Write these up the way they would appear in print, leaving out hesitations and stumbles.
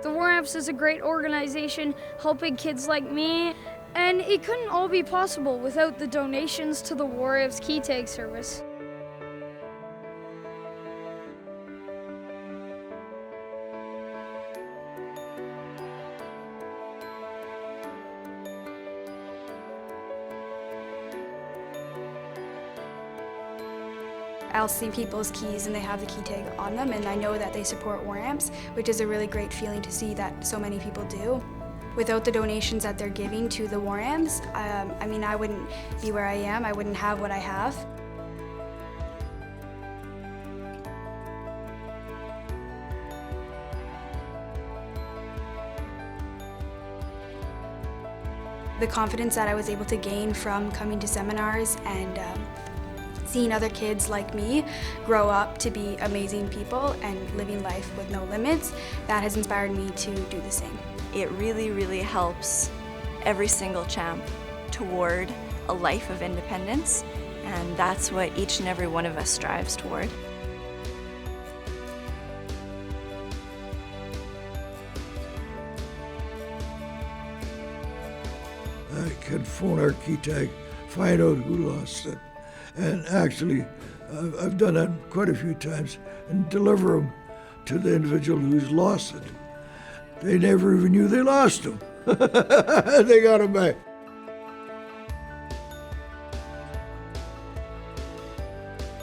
The War Amps is a great organization helping kids like me, and it couldn't all be possible without the donations to the War Amps key tag service. I'll see people's keys and they have the key tag on them, and I know that they support War Amps, which is a really great feeling to see that so many people do. Without the donations that they're giving to the War Amps, I wouldn't be where I am, I wouldn't have what I have. The confidence that I was able to gain from coming to seminars and seeing other kids like me grow up to be amazing people and living life with no limits, that has inspired me to do the same. It really, really helps every single champ toward a life of independence, and that's what each and every one of us strives toward. I can phone our key tag, find out who lost it. And actually, I've done that quite a few times and deliver them to the individual who's lost it. They never even knew they lost them. They got them back.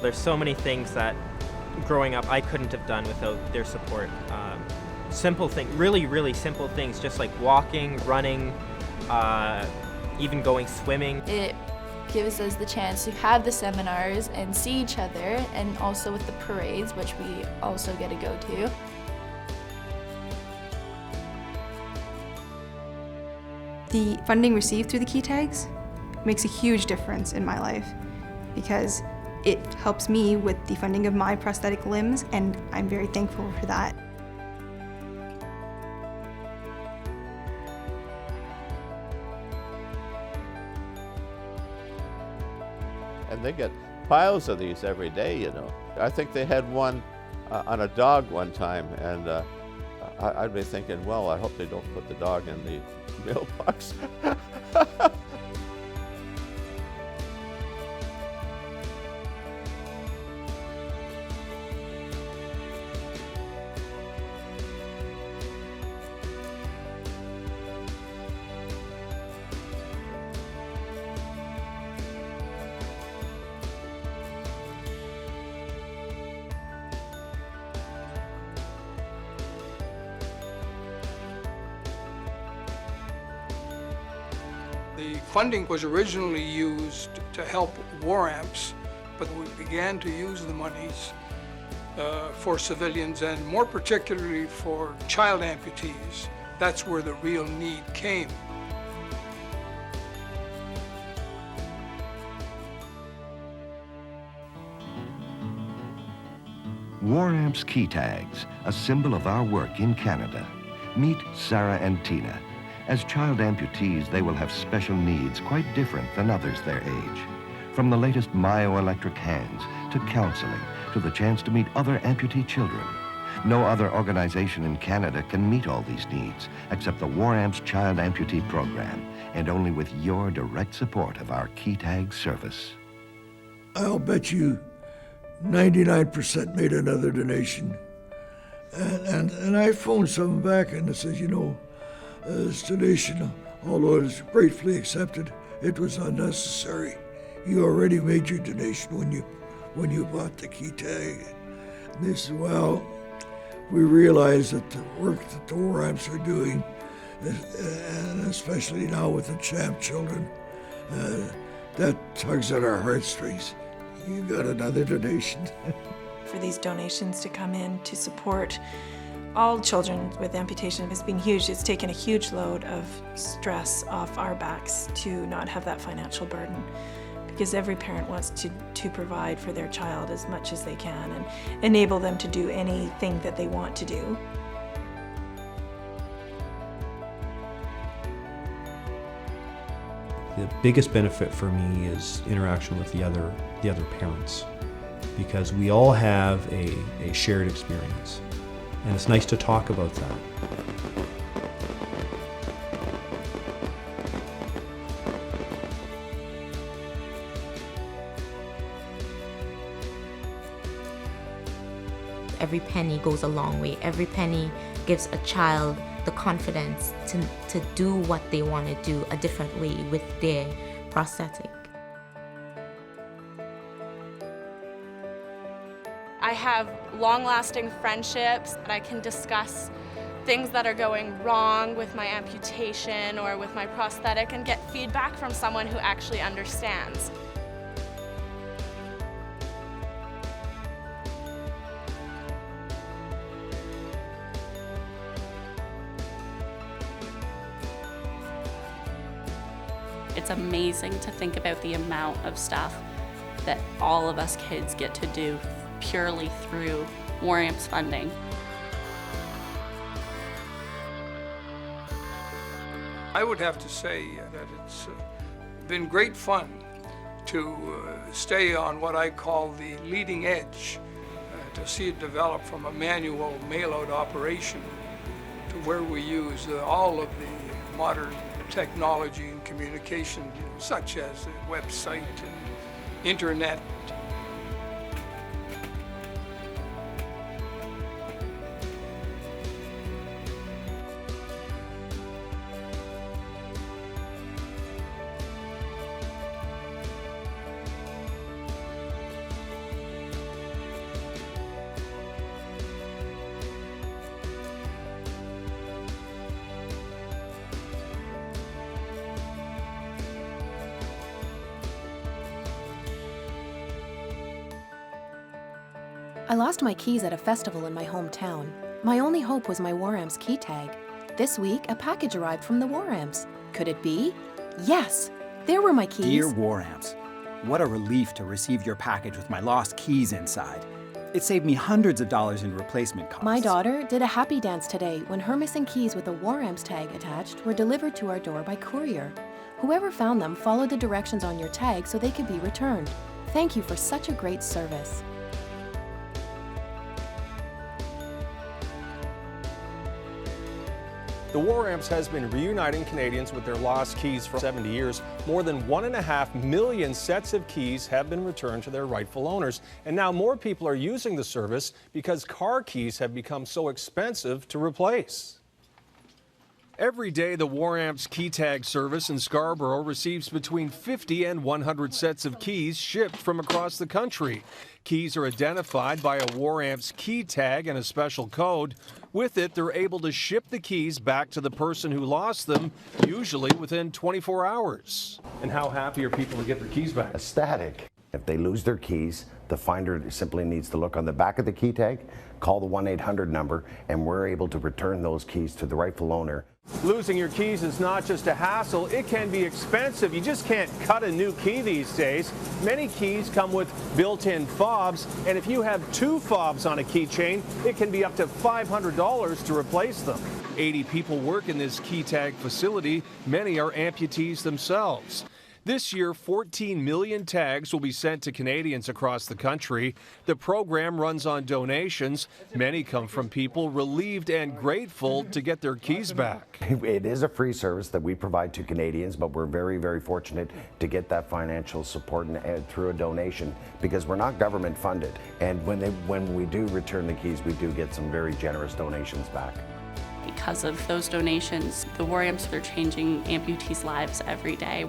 There's so many things that growing up I couldn't have done without their support. Simple things, really, really simple things, just like walking, running, even going swimming. It gives us the chance to have the seminars and see each other, and also with the parades, which we also get to go to. The funding received through the key tags makes a huge difference in my life because it helps me with the funding of my prosthetic limbs, and I'm very thankful for that. And they get piles of these every day, you know. I think they had one on a dog one time, and I'd be thinking, well, I hope they don't put the dog in the mailbox. The funding was originally used to help War Amps, but we began to use the monies for civilians, and more particularly for child amputees. That's where the real need came. War Amps key tags, a symbol of our work in Canada. Meet Sarah and Tina. As child amputees, they will have special needs quite different than others their age. From the latest myoelectric hands, to counseling, to the chance to meet other amputee children. No other organization in Canada can meet all these needs except the War Amps Child Amputee Program, and only with your direct support of our key tag service. I'll bet you 99% made another donation. And I phoned someone back and I said, you know, this donation, although it is gratefully accepted, it was unnecessary. You already made your donation when you bought the key tag. And they said, well, we realize that the work that the War Amps are doing, and especially now with the champ children, that tugs at our heartstrings. You got another donation. For these donations to come in to support all children with amputation has been huge. It's taken a huge load of stress off our backs to not have that financial burden, because every parent wants to provide for their child as much as they can and enable them to do anything that they want to do. The biggest benefit for me is interaction with the other parents, because we all have a shared experience. And it's nice to talk about that. Every penny goes a long way. Every penny gives a child the confidence to do what they want to do a different way with their prosthetic. I have long-lasting friendships. I can discuss things that are going wrong with my amputation or with my prosthetic and get feedback from someone who actually understands. It's amazing to think about the amount of stuff that all of us kids get to do purely through WARAMP's funding. I would have to say that it's been great fun to stay on what I call the leading edge, to see it develop from a manual mail-out operation to where we use all of the modern technology and communication, such as a website and internet. I lost my keys at a festival in my hometown. My only hope was my WARAMP's key tag. This week, a package arrived from the WARAMPs. Could it be? Yes! There were my keys. Dear WARAMPs, what a relief to receive your package with my lost keys inside. It saved me hundreds of dollars in replacement costs. My daughter did a happy dance today when her missing keys with a WARAMP's tag attached were delivered to our door by courier. Whoever found them followed the directions on your tag so they could be returned. Thank you for such a great service. The WARAMPs has been reuniting Canadians with their lost keys for 70 years. More than 1.5 million sets of keys have been returned to their rightful owners. And now more people are using the service because car keys have become so expensive to replace. Every day, the WARAMP's key tag service in Scarborough receives between 50 and 100 sets of keys shipped from across the country. Keys are identified by a WARAMP's key tag and a special code. With it, they're able to ship the keys back to the person who lost them, usually within 24 hours. And how happy are people to get their keys back? Ecstatic. If they lose their keys, the finder simply needs to look on the back of the key tag, call the 1-800 number, and we're able to return those keys to the rightful owner. Losing your keys is not just a hassle, it can be expensive. You just can't cut a new key these days. Many keys come with built-in fobs, and if you have 2 fobs on a keychain, it can be up to $500 to replace them. 80 people work in this key tag facility. Many are amputees themselves. This year, 14 million tags will be sent to Canadians across the country. The program runs on donations. Many come from people relieved and grateful to get their keys back. It is a free service that we provide to Canadians, but we're very, very fortunate to get that financial support through a donation because we're not government funded. And when we do return the keys, we do get some very generous donations back. Because of those donations, the WARAMPs are changing amputees' lives every day.